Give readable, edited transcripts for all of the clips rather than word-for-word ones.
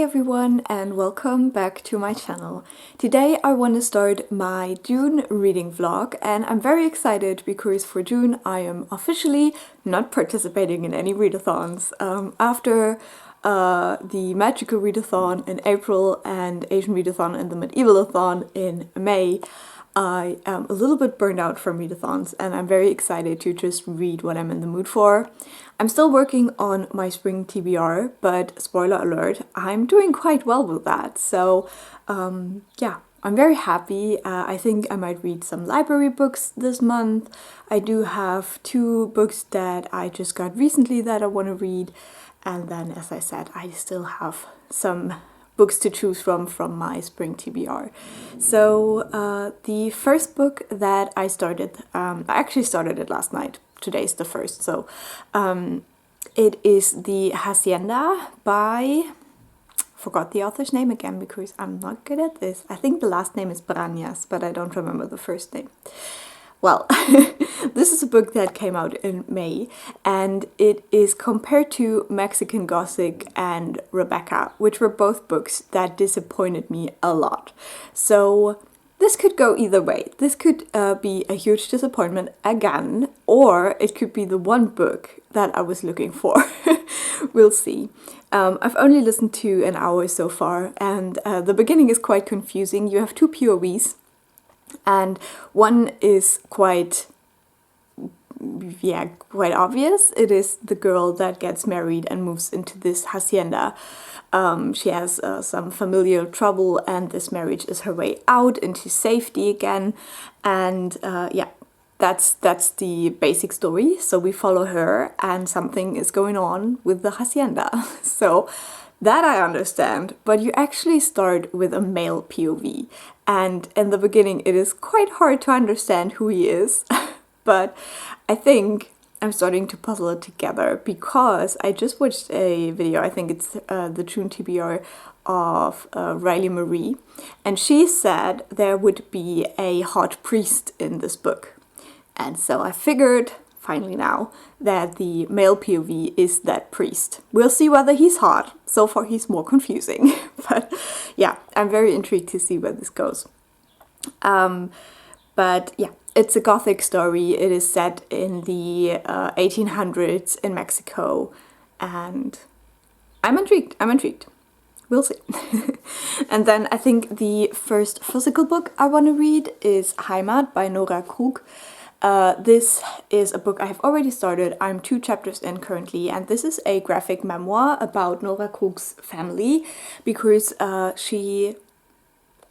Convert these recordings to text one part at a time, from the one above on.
everyone and welcome back to my channel. Today I want to start my June reading vlog and I'm very excited because for June I am officially not participating in any readathons. After the Magical Readathon in April and Asian Readathon and the Medievalathon in May, I am a little bit burned out from readathons and I'm very excited to just read what I'm in the mood for. I'm still working on my spring TBR, but spoiler alert, I'm doing quite well with that. So yeah, I'm very happy. I think I might read some library books this month. I do have 2 books that I just got recently that I want to read. And then, as I said, I still have some books to choose from my spring TBR. So the first book that I started, I actually started it last night. Today's the first, so it is the Hacienda by, forgot the author's name again because I'm not good at this. I think the last name is Brañas, but I don't remember the first name. Well, this is a book that came out in May, and it is compared to Mexican Gothic and Rebecca, which were both books that disappointed me a lot. So this could go either way. This could be a huge disappointment again, or it could be the one book that I was looking for. We'll see. I've only listened to an hour so far, and the beginning is quite confusing. You have 2 POVs. And one is quite obvious. It is the girl that gets married and moves into this hacienda. She has some familial trouble and this marriage is her way out into safety again. And yeah, that's the basic story. So we follow her and something is going on with the hacienda. So that I understand, but you actually start with a male POV, and in the beginning it is quite hard to understand who he is, but I think I'm starting to puzzle it together because I just watched a video, I think it's the June TBR of Riley Marie, and she said there would be a hot priest in this book, and so I figured finally now that the male POV is that priest. We'll see whether he's hot. So far he's more confusing. But yeah, I'm very intrigued to see where this goes. But yeah, it's a Gothic story. It is set in the 1800s in Mexico. And I'm intrigued. We'll see. And then I think the first physical book I want to read is Heimat by Nora Krug. This is a book I have already started. I'm 2 chapters in currently, and this is a graphic memoir about Nora Krug's family because she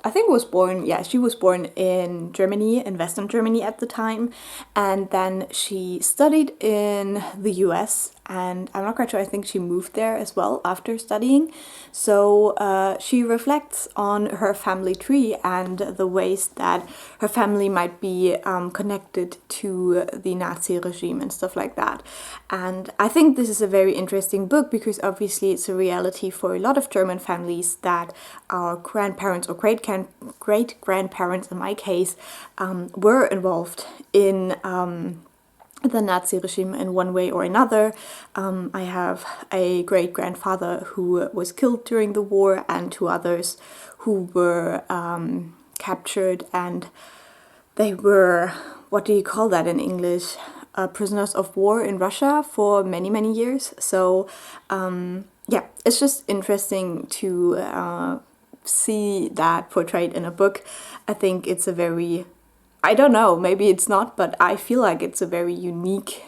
was born in Germany, in Western Germany at the time, and then she studied in the US, and I'm not quite sure, I think she moved there as well after studying. So she reflects on her family tree and the ways that her family might be connected to the Nazi regime and stuff like that. And I think this is a very interesting book because obviously it's a reality for a lot of German families that our grandparents or great-grandparents in my case were involved in the Nazi regime in one way or another. I have a great-grandfather who was killed during the war and 2 others who were captured, and they were, what do you call that in English? Prisoners of war in Russia for many, many years. So yeah, it's just interesting to see that portrayed in a book. I think it's a very, I don't know, maybe it's not, but I feel like it's a very unique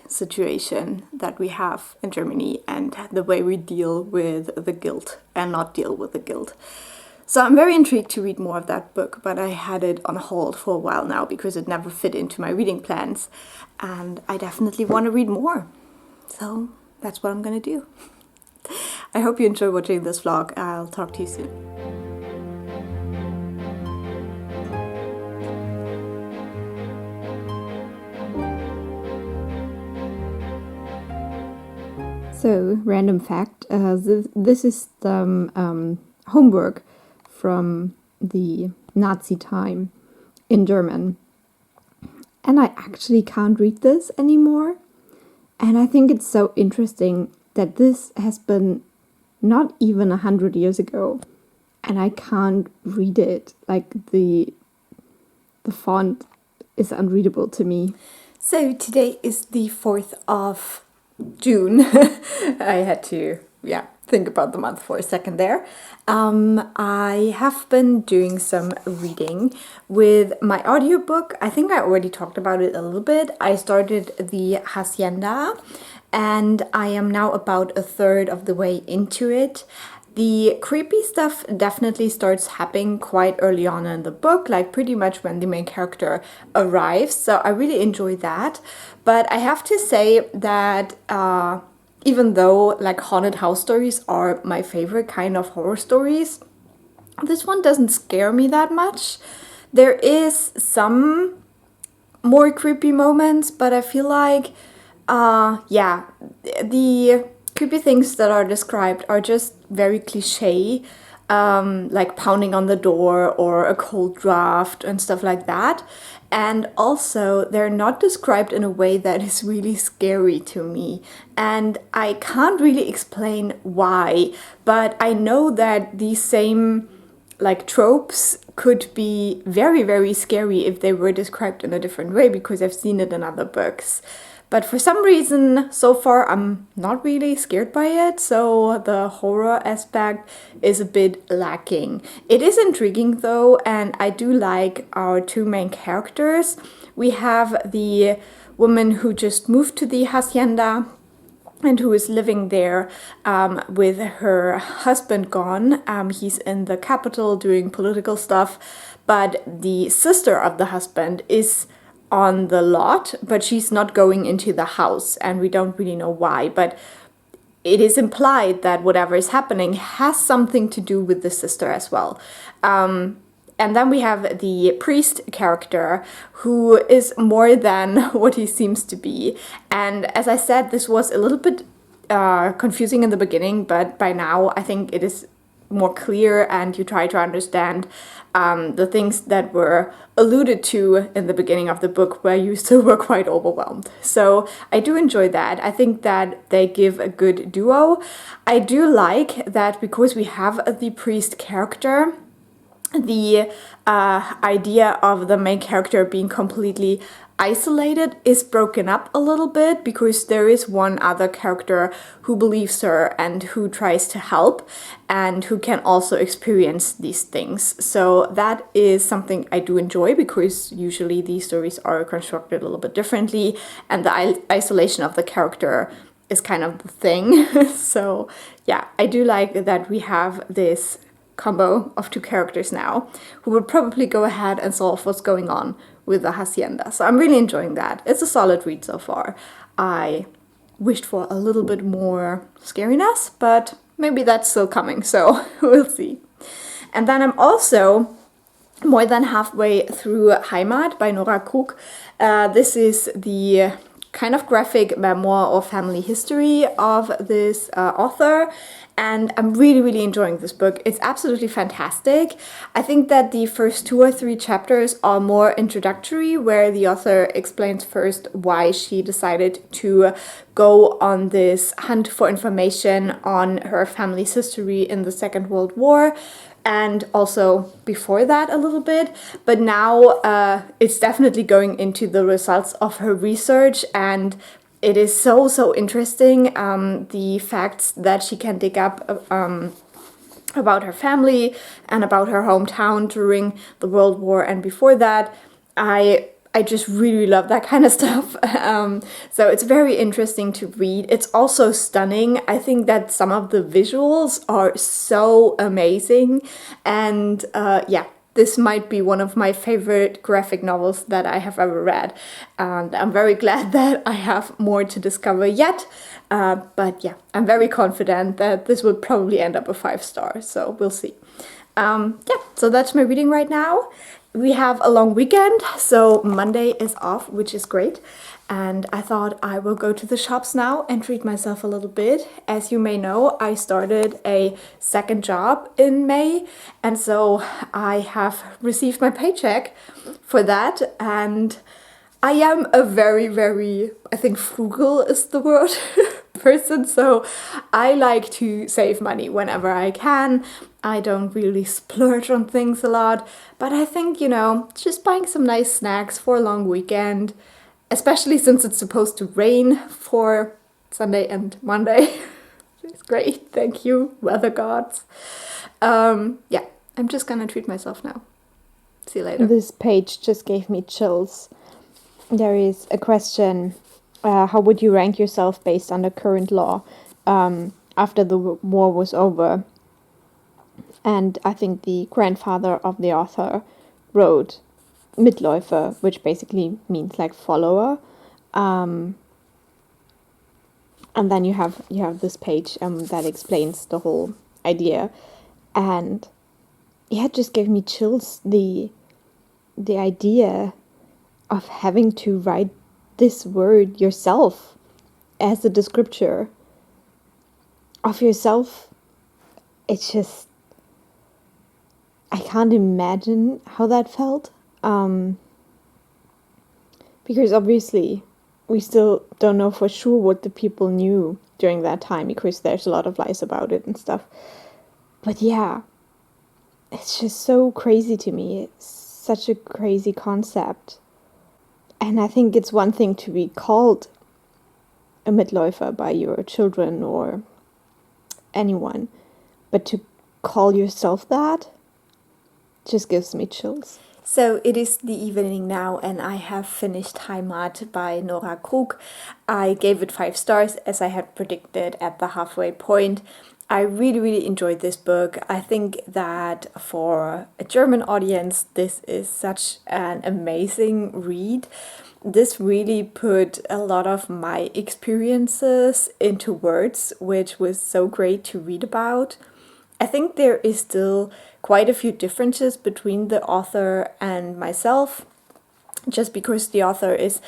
situation that we have in Germany and the way we deal with the guilt and not deal with the guilt. So I'm very intrigued to read more of that book, but I had it on hold for a while now because it never fit into my reading plans, and I definitely want to read more. So that's what I'm gonna do. I hope you enjoy watching this vlog. I'll talk to you soon. So, random fact, this is the homework from the Nazi time in German. And I actually can't read this anymore. And I think it's so interesting that this has been not even 100 years ago, and I can't read it. Like the font is unreadable to me. So today is the 4th of June. I had to, think about the month for a second there. I have been doing some reading with my audiobook. I think I already talked about it a little bit. I started the Hacienda, and I am now about a third of the way into it. The creepy stuff definitely starts happening quite early on in the book, like pretty much when the main character arrives. So I really enjoy that. But I have to say that even though like haunted house stories are my favorite kind of horror stories, this one doesn't scare me that much. There is some more creepy moments, but I feel like, the creepy things that are described are just very cliche, like pounding on the door or a cold draft and stuff like that. And also, they're not described in a way that is really scary to me. And I can't really explain why, but I know that these same like tropes could be very, very scary if they were described in a different way, because I've seen it in other books. But for some reason, so far, I'm not really scared by it, so the horror aspect is a bit lacking. It is intriguing though, and I do like our two main characters. We have the woman who just moved to the Hacienda and who is living there with her husband gone. He's in the capital doing political stuff, but the sister of the husband is on the lot, but she's not going into the house, and we don't really know why, but it is implied that whatever is happening has something to do with the sister as well. And then we have the priest character, who is more than what he seems to be. And as I said, this was a little bit confusing in the beginning, but by now I think it is more clear, and you try to understand the things that were alluded to in the beginning of the book, where you still were quite overwhelmed. So I do enjoy that. I think that they give a good duo. I do like that because we have the priest character, the idea of the main character being completely isolated is broken up a little bit, because there is one other character who believes her and who tries to help and who can also experience these things. So that is something I do enjoy, because usually these stories are constructed a little bit differently, and the isolation of the character is kind of the thing. So yeah, I do like that we have this combo of two characters now who will probably go ahead and solve what's going on with the Hacienda. So I'm really enjoying that. It's a solid read so far. I wished for a little bit more scariness, but maybe that's still coming, so we'll see. And then I'm also more than halfway through Heimat by Nora Krug. This is the kind of graphic memoir or family history of this author. And I'm really, really enjoying this book. It's absolutely fantastic. I think that the first 2 or 3 chapters are more introductory, where the author explains first why she decided to go on this hunt for information on her family's history in the Second World War, and also before that a little bit. But now it's definitely going into the results of her research, and it is so interesting, the facts that she can dig up about her family and about her hometown during the World War and before that. I just really love that kind of stuff. So it's very interesting to read. It's also stunning. I think that some of the visuals are so amazing. And this might be one of my favorite graphic novels that I have ever read. And I'm very glad that I have more to discover yet. But yeah, I'm very confident that this will probably end up a 5-star. So we'll see. So that's my reading right now. We have a long weekend, so Monday is off, which is great. And I thought I will go to the shops now and treat myself a little bit. As you may know, I started a second job in May, and so I have received my paycheck for that. And I am a very, I think frugal is the word, person, so I like to save money whenever I can. I don't really splurge on things a lot, but I think, just buying some nice snacks for a long weekend, especially since it's supposed to rain for Sunday and Monday. It's great, thank you, weather gods. Yeah, I'm just gonna treat myself now. See you later. This page just gave me chills. There is a question, how would you rank yourself based on the current law after the war was over? And I think the grandfather of the author wrote Mitläufer, which basically means like follower. And then you have this page that explains the whole idea. And yeah, it just gave me chills, the idea of having to write this word yourself as a descriptor of yourself. It's just, I can't imagine how that felt. Because obviously we still don't know for sure what the people knew during that time, because there's a lot of lies about it and stuff. But yeah, it's just so crazy to me. It's such a crazy concept. And I think it's one thing to be called a Mitläufer by your children or anyone, but to call yourself that just gives me chills. So it is the evening now, and I have finished Heimat by Nora Krug. I gave it 5 stars as I had predicted at the halfway point. I really, really enjoyed this book. I think that for a German audience, this is such an amazing read. This really put a lot of my experiences into words, which was so great to read about. I think there is still quite a few differences between the author and myself, just because the author is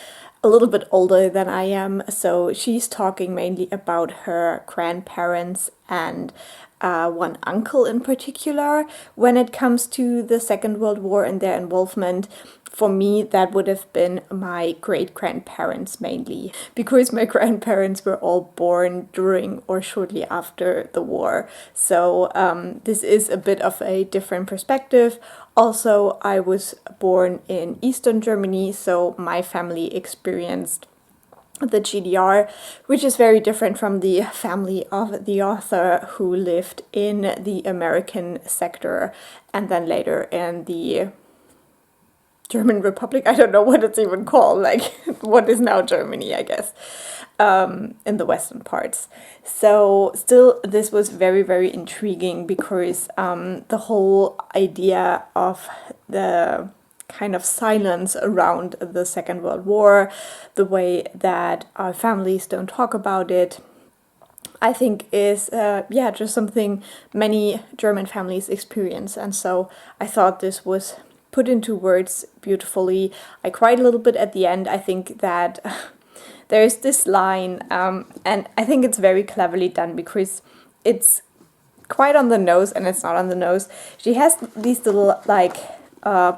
a little bit older than I am. So she's talking mainly about her grandparents and one uncle in particular when it comes to the Second World War and their involvement. For me, that would have been my great-grandparents mainly, because my grandparents were all born during or shortly after the war. So this is a bit of a different perspective. Also, I was born in Eastern Germany, so my family experienced the GDR, which is very different from the family of the author who lived in the American sector and then later in the German Republic. I don't know what it's even called, like what is now Germany, I guess, in the western parts. So still, this was very, very intriguing because the whole idea of the kind of silence around the Second World War, the way that our families don't talk about it, I think is just something many German families experience. And so I thought this was put into words beautifully. I cried a little bit at the end. I think that there's this line, and I think it's very cleverly done because it's quite on the nose and it's not on the nose. She has these little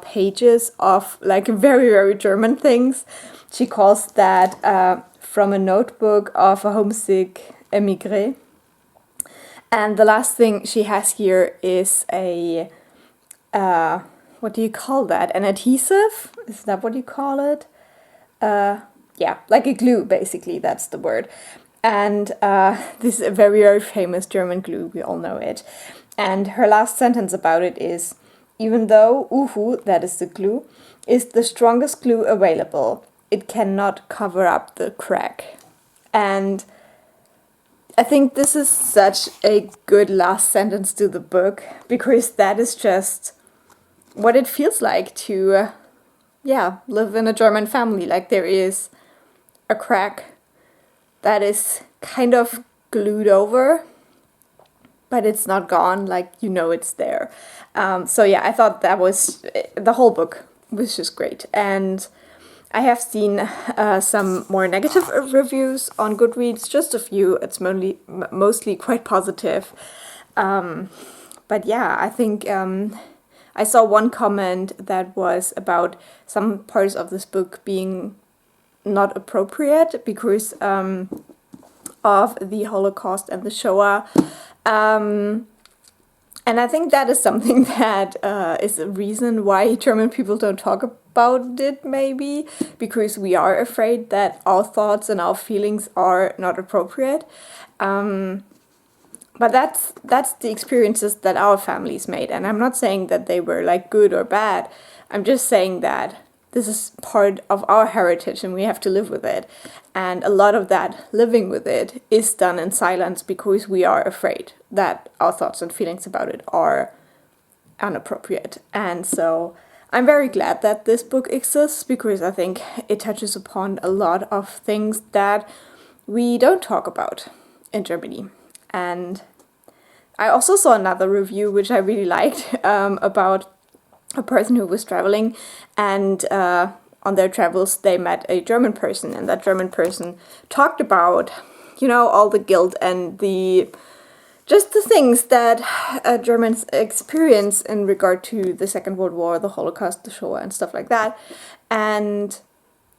pages of like very, very German things. She calls that from a notebook of a homesick émigré. And the last thing she has here is a what do you call that? An adhesive? Is that what you call it? Yeah, like a glue, basically, that's the word. And this is a very, very famous German glue, we all know it. And her last sentence about it is, even though Uhu, that is the glue, is the strongest glue available, it cannot cover up the crack. And I think this is such a good last sentence to the book, because that is just what it feels like to, live in a German family. Like there is a crack that is kind of glued over, but it's not gone, like, it's there. So yeah, I thought that was, the whole book was just great. And I have seen some more negative reviews on Goodreads, just a few. It's mostly quite positive. But yeah, I think I saw one comment that was about some parts of this book being not appropriate because of the Holocaust and the Shoah. And I think that is something that is a reason why German people don't talk about it, maybe, because we are afraid that our thoughts and our feelings are not appropriate. But that's the experiences that our families made, and I'm not saying that they were like good or bad. I'm just saying that this is part of our heritage and we have to live with it. And a lot of that living with it is done in silence because we are afraid that our thoughts and feelings about it are inappropriate. And so I'm very glad that this book exists because I think it touches upon a lot of things that we don't talk about in Germany. And I also saw another review which I really liked about a person who was traveling, and on their travels they met a German person, and that German person talked about, you know, all the guilt and the things that Germans experience in regard to the Second World War, the Holocaust, the Shoah, and stuff like that. And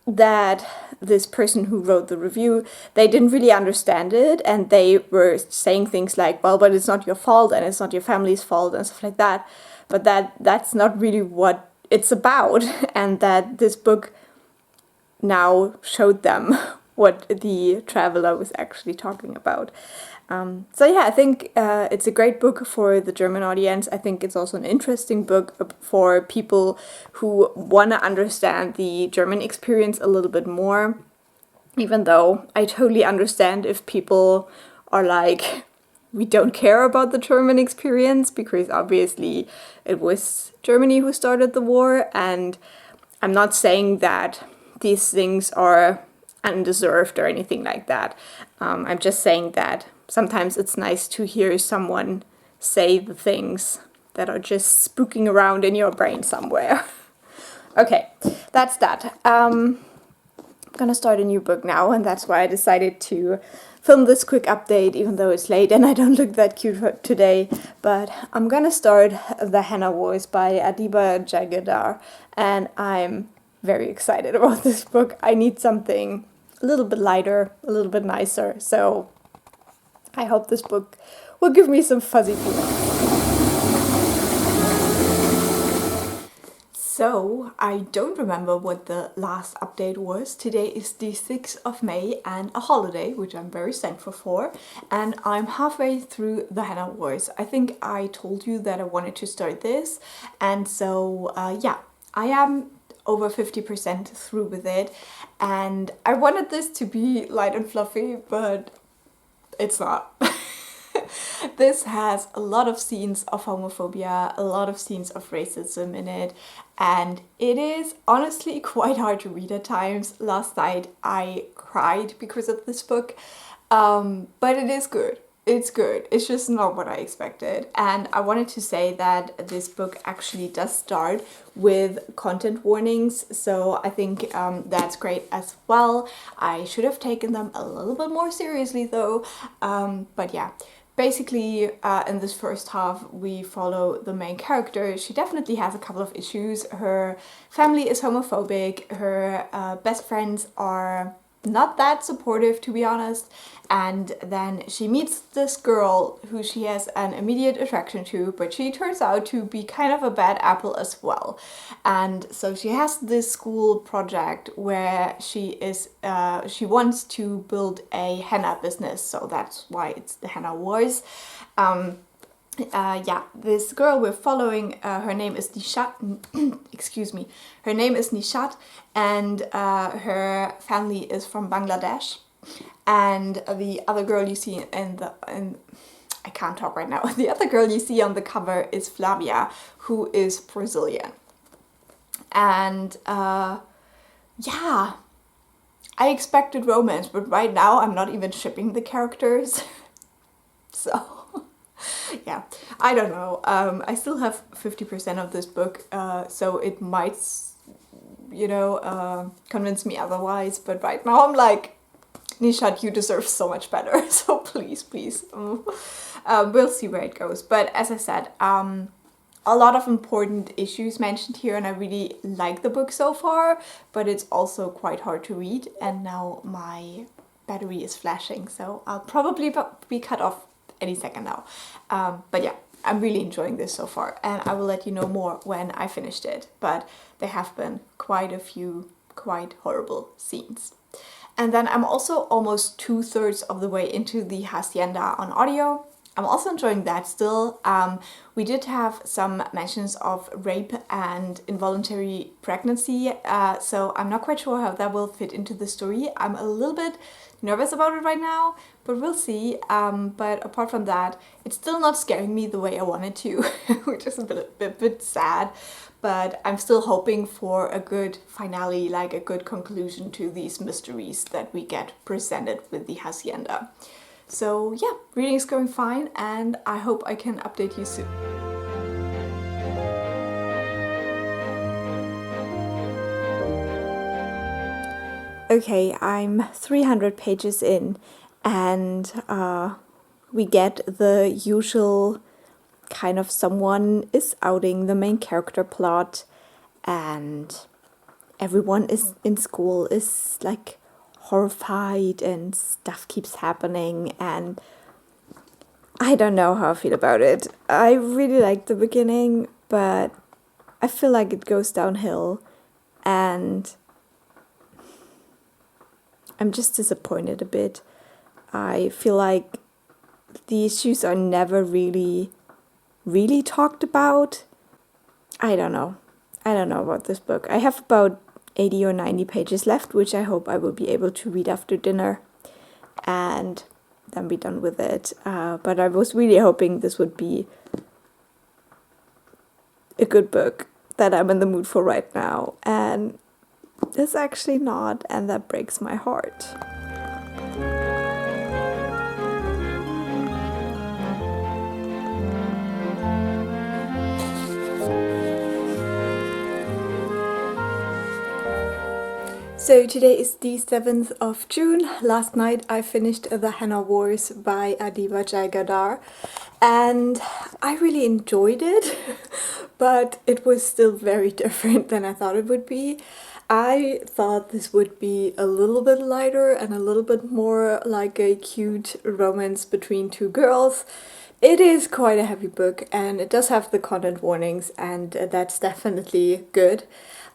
that this person who wrote the review, they didn't really understand it, and they were saying things like, well, but it's not your fault, and it's not your family's fault, and stuff like that. But that's not really what it's about, and that this book now showed them what the traveler was actually talking about. So yeah, I think it's a great book for the German audience. I think it's also an interesting book for people who want to understand the German experience a little bit more, even though I totally understand if people are like, we don't care about the German experience, because obviously it was Germany who started the war, and I'm not saying that these things are undeserved or anything like that. I'm just saying that sometimes it's nice to hear someone say the things that are just spooking around in your brain somewhere. Okay, that's that. I'm gonna start a new book now, and that's why I decided to film this quick update, even though it's late and I don't look that cute today. But I'm gonna start The Henna Wars by Adiba Jaigirdar, and I'm very excited about this book. I need something a little bit lighter, a little bit nicer, so I hope this book will give me some fuzzy feelings. So, I don't remember what the last update was. Today is the 6th of May and a holiday, which I'm very thankful for. And I'm halfway through the Henna Wars. I think I told you that I wanted to start this. And so, yeah, I am over 50% through with it. And I wanted this to be light and fluffy, but it's not. This has a lot of scenes of homophobia, a lot of scenes of racism in it, and it is honestly quite hard to read at times. Last night I cried because of this book, but it is good. It's good. It's just not what I expected. And I wanted to say that this book actually does start with content warnings, so I think that's great as well. I should have taken them a little bit more seriously though, but yeah. Basically, in this first half, we follow the main character. She definitely has a couple of issues. Her family is homophobic, her best friends are not that supportive, to be honest, and then she meets this girl who she has an immediate attraction to, but she turns out to be kind of a bad apple as well. And so she has this school project where she wants to build a henna business, so that's why it's the Henna Wars. Yeah, this girl we're following, her name is Nishat, excuse me, her name is Nishat, and her family is from Bangladesh. And the other girl you see I can't talk right now. The other girl you see on the cover is Flavia, who is Brazilian. And yeah, I expected romance, but right now I'm not even shipping the characters. So yeah, I don't know. I still have 50% of this book, so it might, you know, convince me otherwise. But right now I'm like, Nishat, you deserve so much better. So please, please. We'll see where it goes. But as I said, a lot of important issues mentioned here, and I really like the book so far, but it's also quite hard to read. And now my battery is flashing, so I'll probably be cut off any second now. But yeah, I'm really enjoying this so far, and I will let you know more when I finished it. But there have been quite a few quite horrible scenes. And then I'm also almost 2/3 of the way into the Hacienda on audio. I'm also enjoying that still. We did have some mentions of rape and involuntary pregnancy, so I'm not quite sure how that will fit into the story. I'm a little bit nervous about it right now, but we'll see. But apart from that, it's still not scaring me the way I wanted to, which is a bit sad. But I'm still hoping for a good finale, like a good conclusion to these mysteries that we get presented with the Hacienda. So yeah, reading is going fine, and I hope I can update you soon. Okay, I'm 300 pages in, and we get the usual kind of someone is outing the main character plot, and everyone is in school is like horrified and stuff keeps happening, and I don't know how I feel about it. I really like the beginning, but I feel like it goes downhill, and I'm just disappointed a bit. I feel like the issues are never really talked about. I don't know about this book. I have about 80 or 90 pages left, which I hope I will be able to read after dinner and then be done with it. But I was really hoping this would be a good book that I'm in the mood for right now, and it's actually not, and that breaks my heart. So today is the 7th of June. Last night I finished The Henna Wars by Adiba Jaigirdar, and I really enjoyed it, but it was still very different than I thought it would be. I thought this would be a little bit lighter and a little bit more like a cute romance between two girls. It is quite a heavy book, and it does have the content warnings, and that's definitely good.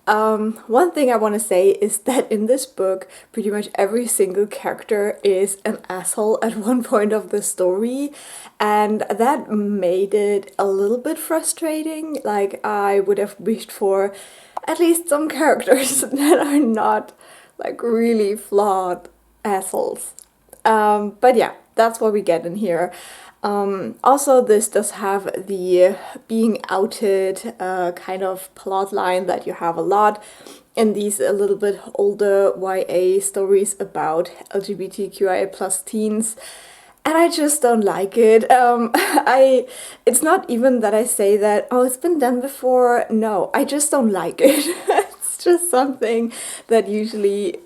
One thing I want to say is that in this book, pretty much every single character is an asshole at one point of the story, and that made it a little bit frustrating. Like, I would have wished for at least some characters that are not like really flawed assholes. But yeah, that's what we get in here. Also, this does have the being outed kind of plot line that you have a lot in these a little bit older YA stories about LGBTQIA plus teens. And I just don't like it. It's not even that I say that, oh, it's been done before. No, I just don't like it. It's just something that usually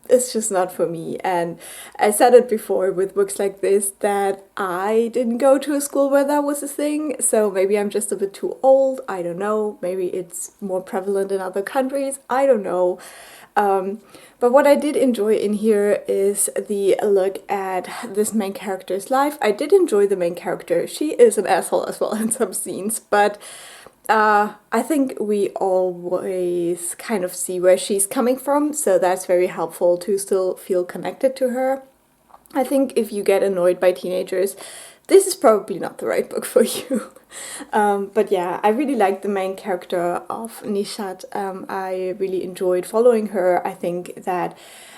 it's just not for me. And I said it before with books like this that I didn't go to a school where that was a thing, so maybe I'm just a bit too old. I don't know. Maybe it's more prevalent in other countries. I don't know. But what I did enjoy in here is the look at this main character's life. I did enjoy the main character. She is an asshole as well in some scenes, but I think we always kind of see where she's coming from, so that's very helpful to still feel connected to her. I think if you get annoyed by teenagers, this is probably not the right book for you. But yeah, I really like the main character of Nishat. I really enjoyed following her. I think that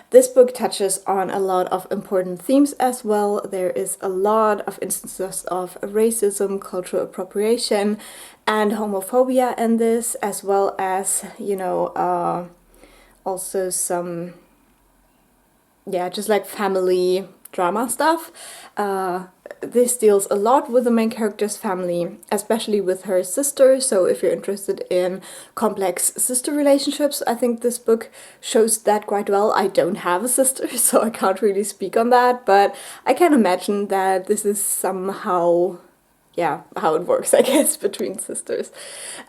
this book touches on a lot of important themes as well. There is a lot of instances of racism, cultural appropriation, and homophobia in this, as well as, you know, also some, yeah, just like family drama stuff. This deals a lot with the main character's family, especially with her sister, so if you're interested in complex sister relationships, I think this book shows that quite well. I don't have a sister, so I can't really speak on that, but I can imagine that this is somehow yeah, how it works, I guess, between sisters.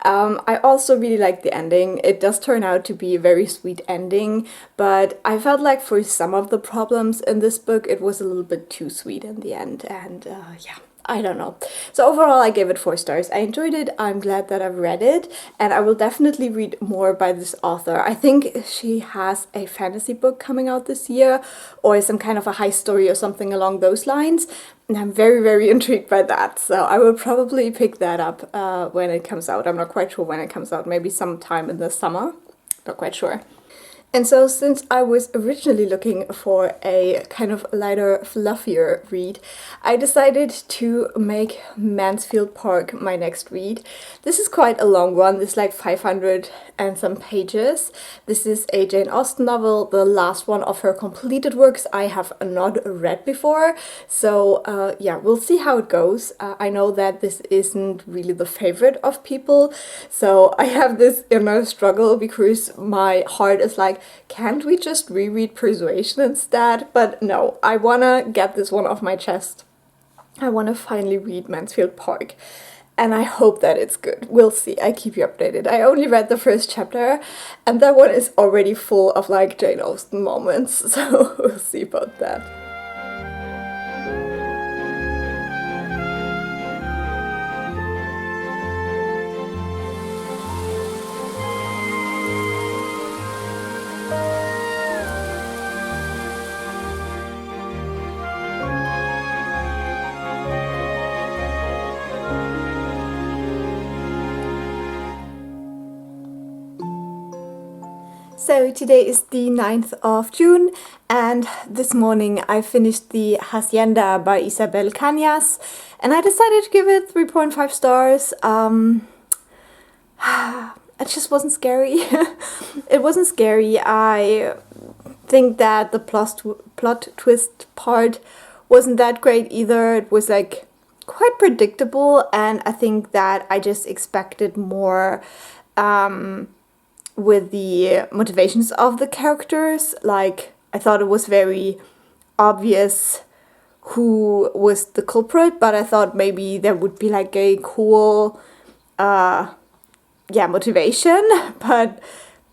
I also really like the ending. It does turn out to be a very sweet ending, but I felt like for some of the problems in this book, it was a little bit too sweet in the end, and yeah. I don't know. So overall, I gave it 4 stars. I enjoyed it. I'm glad that I've read it, and I will definitely read more by this author. I think she has a fantasy book coming out this year, or some kind of a high story or something along those lines. And I'm very, very intrigued by that. So I will probably pick that up when it comes out. I'm not quite sure when it comes out. Maybe sometime in the summer. Not quite sure. And so since I was originally looking for a kind of lighter, fluffier read, I decided to make Mansfield Park my next read. This is quite a long one. This is like 500 and some pages. This is a Jane Austen novel, the last one of her completed works I have not read before. So yeah, we'll see how it goes. I know that this isn't really the favorite of people, so I have this inner struggle because my heart is like, can't we just reread Persuasion instead? But no, I wanna get this one off my chest. I wanna finally read Mansfield Park. And I hope that it's good. We'll see. I keep you updated. I only read the first chapter, and that one is already full of like Jane Austen moments. So we'll see about that. So today is the 9th of June, and this morning I finished the Hacienda by Isabel Canas, and I decided to give it 3.5 stars. It just wasn't scary. It wasn't scary. I think that the plot twist part wasn't that great either. It was like quite predictable, and I think that I just expected more with the motivations of the characters. Like, I thought it was very obvious who was the culprit, but I thought maybe there would be like a cool motivation, but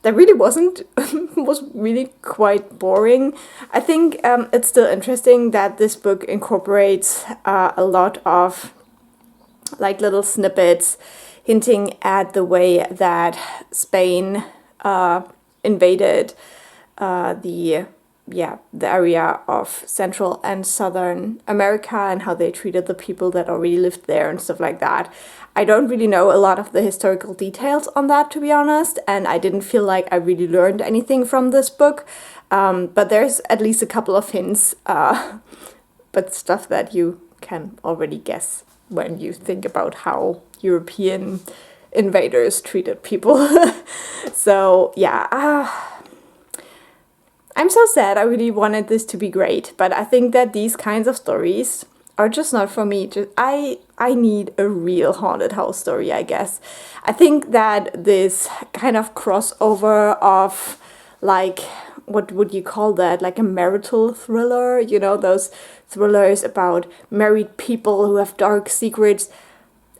there really wasn't. It was really quite boring. I think it's still interesting that this book incorporates a lot of like little snippets hinting at the way that Spain invaded the area of Central and Southern America, and how they treated the people that already lived there and stuff like that. I don't really know a lot of the historical details on that, to be honest, and I didn't feel like I really learned anything from this book, but there's at least a couple of hints, but stuff that you can already guess when you think about how European invaders treated people. So yeah, I'm so sad. I really wanted this to be great, but I think that these kinds of stories are just not for me. I need a real haunted house story, I guess. I think that this kind of crossover of like, what would you call that? Like a marital thriller, you know, those thrillers about married people who have dark secrets.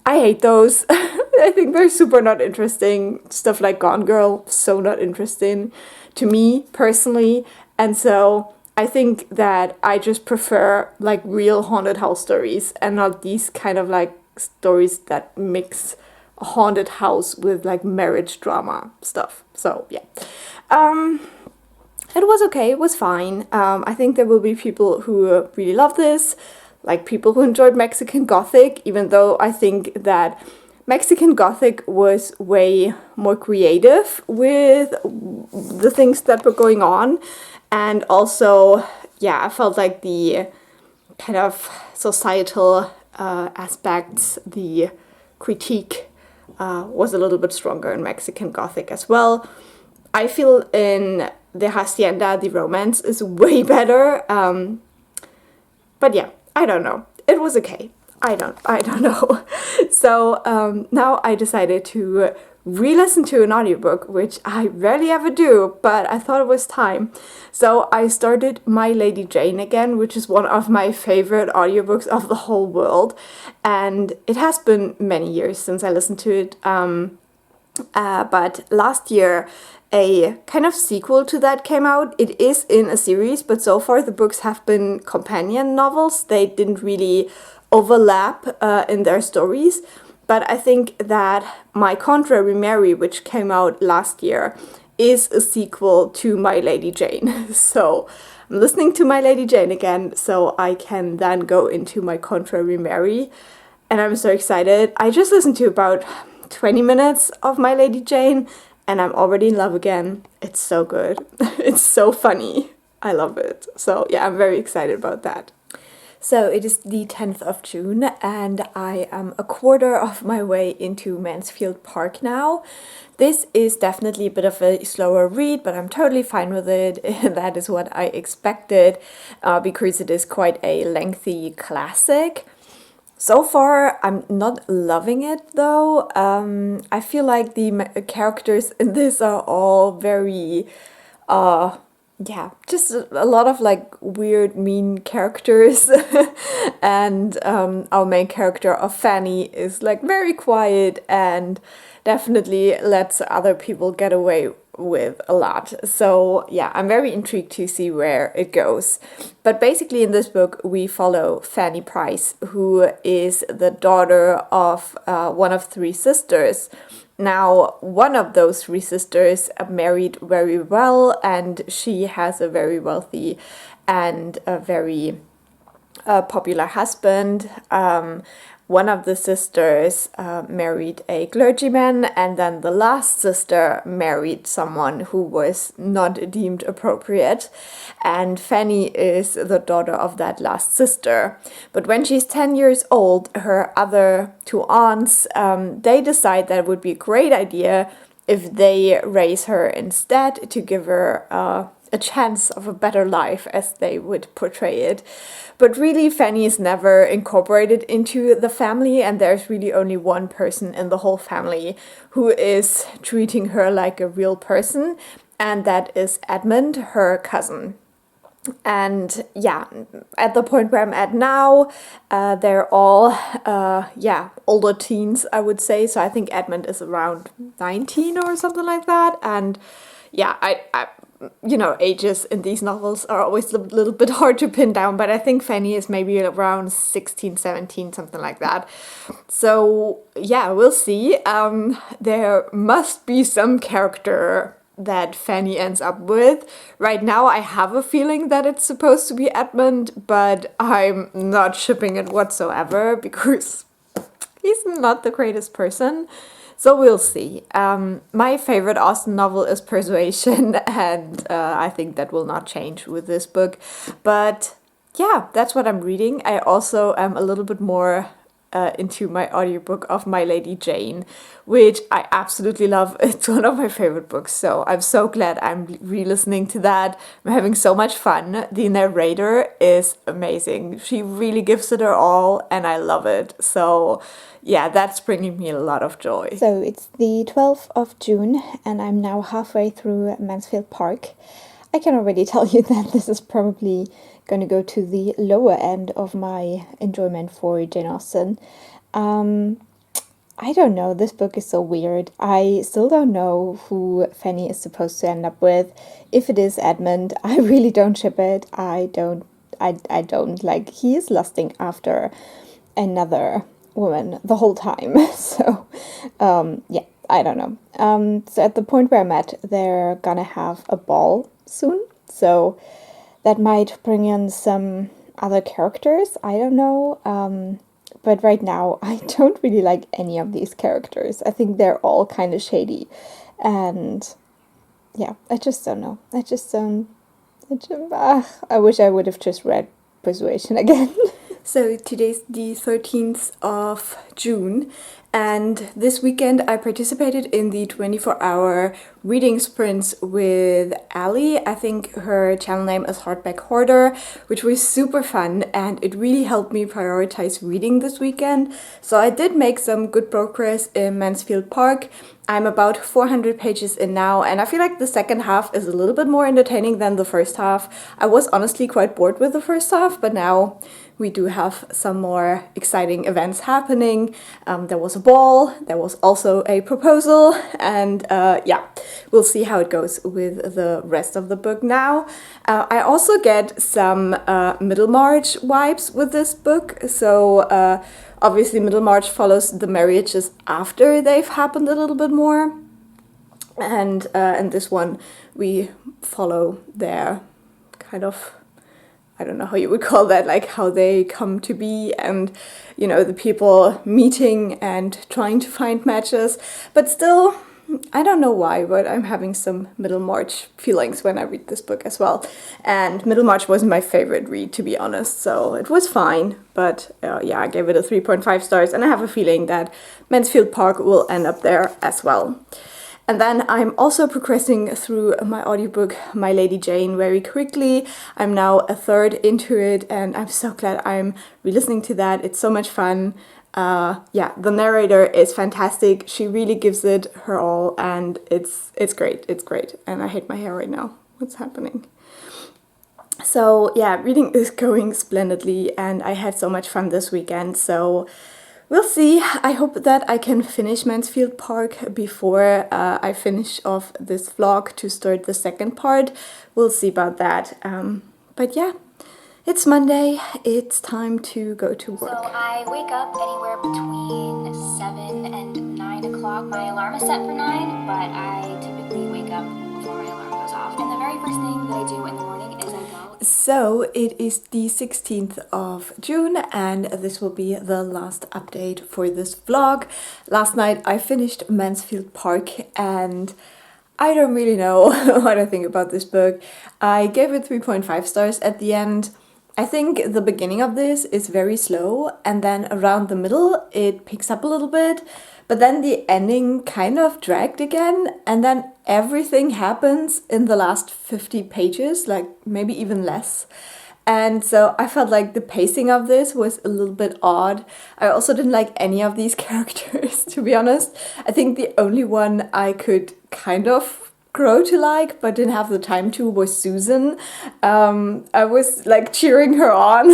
I hate those. I think they're super not interesting. Stuff like Gone Girl, so not interesting to me personally. And so I think that I just prefer like real haunted house stories, and not these kind of like stories that mix a haunted house with like marriage drama stuff. So yeah. It was okay, it was fine. I think there will be people who really love this, like people who enjoyed Mexican Gothic, even though I think that Mexican Gothic was way more creative with the things that were going on. And also, yeah, I felt like the kind of societal aspects, the critique was a little bit stronger in Mexican Gothic as well. I feel in the Hacienda, the romance is way better. But yeah, I don't know. It was okay. I don't know. So now I decided to re-listen to an audiobook, which I rarely ever do, but I thought it was time. So I started My Lady Jane again, which is one of my favorite audiobooks of the whole world. And it has been many years since I listened to it. But last year, a kind of sequel to that came out. It is in a series, but so far the books have been companion novels. They didn't really overlap in their stories. But I think that My Contrary Mary, which came out last year, is a sequel to My Lady Jane. So I'm listening to My Lady Jane again, so I can then go into My Contrary Mary. And I'm so excited. I just listened to about 20 minutes of My Lady Jane, and I'm already in love again. It's so good. It's so funny. I love it. So yeah, I'm very excited about that. So it is the 10th of June, and I am a quarter of my way into Mansfield Park now. This is definitely a bit of a slower read, but I'm totally fine with it. That is what I expected, because it is quite a lengthy classic. So far, I'm not loving it though. I feel like the characters in this are all very yeah, just a lot of like weird, mean characters. And our main character of Fanny is like very quiet and definitely lets other people get away with a lot. So yeah, I'm very intrigued to see where it goes. But basically in this book we follow Fanny Price, who is the daughter of one of three sisters. Now, one of those three sisters married very well, and she has a very wealthy and a very popular husband. One of the sisters married a clergyman, and then the last sister married someone who was not deemed appropriate. And Fanny is the daughter of that last sister. But when she's 10 years old, her other two aunts, they decide that it would be a great idea if they raise her instead, to give her a chance of a better life, as they would portray it. But really, Fanny is never incorporated into the family, and there's really only one person in the whole family who is treating her like a real person, and that is Edmund, her cousin. And yeah, at the point where I'm at now, they're all older teens, I would say. So I think Edmund is around 19 or something like that. And yeah, I you know, ages in these novels are always a little bit hard to pin down, but I think Fanny is maybe around 16, 17, something like that. So yeah, we'll see. There must be some character that Fanny ends up with. Right now I have a feeling that it's supposed to be Edmund, but I'm not shipping it whatsoever because he's not the greatest person. So we'll see. My favorite Austen novel is Persuasion, and I think that will not change with this book. But yeah, that's what I'm reading. I also am a little bit more into my audiobook of My Lady Jane, which I absolutely love. It's one of my favorite books, so I'm so glad I'm re-listening to that. I'm having so much fun. The narrator is amazing. She really gives it her all, and I love it. So yeah, that's bringing me a lot of joy. So it's the 12th of June, and I'm now halfway through Mansfield Park. I can already tell you that this is probably going to go to the lower end of my enjoyment for Jane Austen. I don't know, this book is so weird. I still don't know who Fanny is supposed to end up with. If it is Edmund, I really don't ship it. I don't, like, he is lusting after another woman the whole time. So, yeah, I don't know. So at the point where I'm at, they're gonna have a ball soon. So that might bring in some other characters. I don't know. But right now, I don't really like any of these characters. I think they're all kind of shady. And yeah, I just don't know. I wish I would have just read Persuasion again. So today's the 13th of June, And this weekend I participated in the 24-hour reading sprints with Ali. I think her channel name is Hardback Hoarder, which was super fun, and it really helped me prioritize reading this weekend. So I did make some good progress in Mansfield Park. I'm about 400 pages in now, and I feel like the second half is a little bit more entertaining than the first half. I was honestly quite bored with the first half, but now we do have some more exciting events happening. There was a ball, there was also a proposal, and yeah, we'll see how it goes with the rest of the book now. I also get some Middlemarch vibes with this book, so obviously Middlemarch follows the marriages after they've happened a little bit more, and this one we follow their kind of, I don't know how you would call that, like how they come to be, and you know, the people meeting and trying to find matches. But still, I don't know why, but I'm having some Middlemarch feelings when I read this book as well. And Middlemarch wasn't my favorite read, to be honest, so it was fine. But yeah, I gave it a 3.5 stars, and I have a feeling that Mansfield Park will end up there as well. And then I'm also progressing through my audiobook, My Lady Jane, very quickly. I'm now a third into it, and I'm so glad I'm re-listening to that. It's so much fun. Yeah, the narrator is fantastic. She really gives it her all, and it's great. It's great. And I hate my hair right now. What's happening? So yeah, reading is going splendidly, and I had so much fun this weekend. So we'll see. I hope that I can finish Mansfield Park before I finish off this vlog to start the second part. We'll see about that. But yeah, it's Monday. It's time to go to work. So I wake up anywhere between 7 and 9 o'clock. My alarm is set for 9, but I typically wake up before my alarm goes off. And the very first thing that I do in the morning is I go. So it is the 16th of June, and this will be the last update for this vlog. Last night I finished Mansfield Park, and I don't really know what I think about this book. I gave it 3.5 stars at the end. I think the beginning of this is very slow, and then around the middle it picks up a little bit, but then the ending kind of dragged again, and then everything happens in the last 50 pages, like maybe even less. And so I felt like the pacing of this was a little bit odd. I also didn't like any of these characters, to be honest. I think the only one I could kind of grow to like, but didn't have the time to, was Susan. I was like cheering her on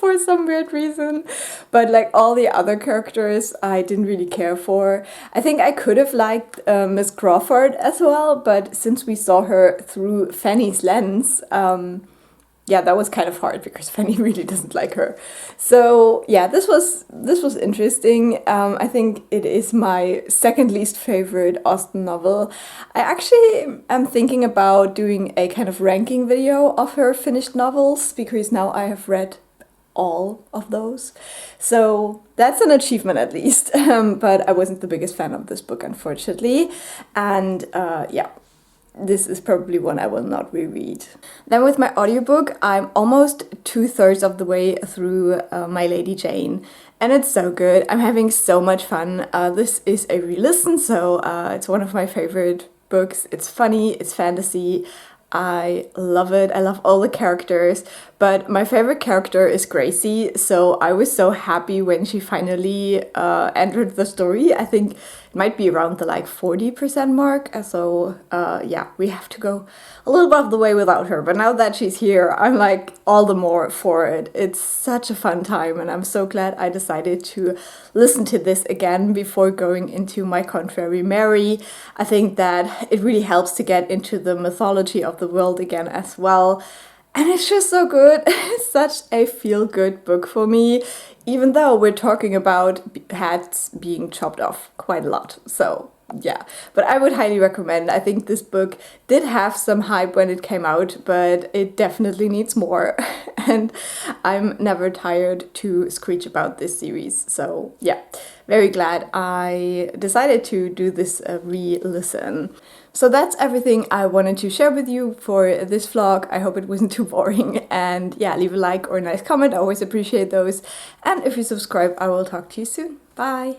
for some weird reason, but like all the other characters I didn't really care for. I think I could have liked Miss Crawford as well, but since we saw her through Fanny's lens, yeah, that was kind of hard because Fanny really doesn't like her. So yeah, this was interesting. I think it is my second least favorite Austen novel. I actually am thinking about doing a kind of ranking video of her finished novels, because now I have read all of those. So that's an achievement at least. But I wasn't the biggest fan of this book, unfortunately. And yeah, this is probably one I will not reread. Then with my audiobook, I'm almost 2/3 of the way through My Lady Jane, and it's so good. I'm having so much fun. This is a re-listen, so it's one of my favorite books. It's funny, it's fantasy. I love it. I love all the characters, but my favorite character is Gracie, so I was so happy when she finally entered the story. I think it might be around the like 40% mark, so yeah, we have to go a little bit of the way without her, but now that she's here, I'm like all the more for it. It's such a fun time, and I'm so glad I decided to listen to this again before going into My Contrary Mary. I think that it really helps to get into the mythology of the world again as well. And it's just so good. It's such a feel-good book for me, even though we're talking about heads being chopped off quite a lot. So yeah, but I would highly recommend. I think this book did have some hype when it came out, but it definitely needs more. And I'm never tired to screech about this series. So yeah, very glad I decided to do this re-listen. So that's everything I wanted to share with you for this vlog. I hope it wasn't too boring, and yeah, leave a like or a nice comment. I always appreciate those. And if you subscribe, I will talk to you soon. Bye!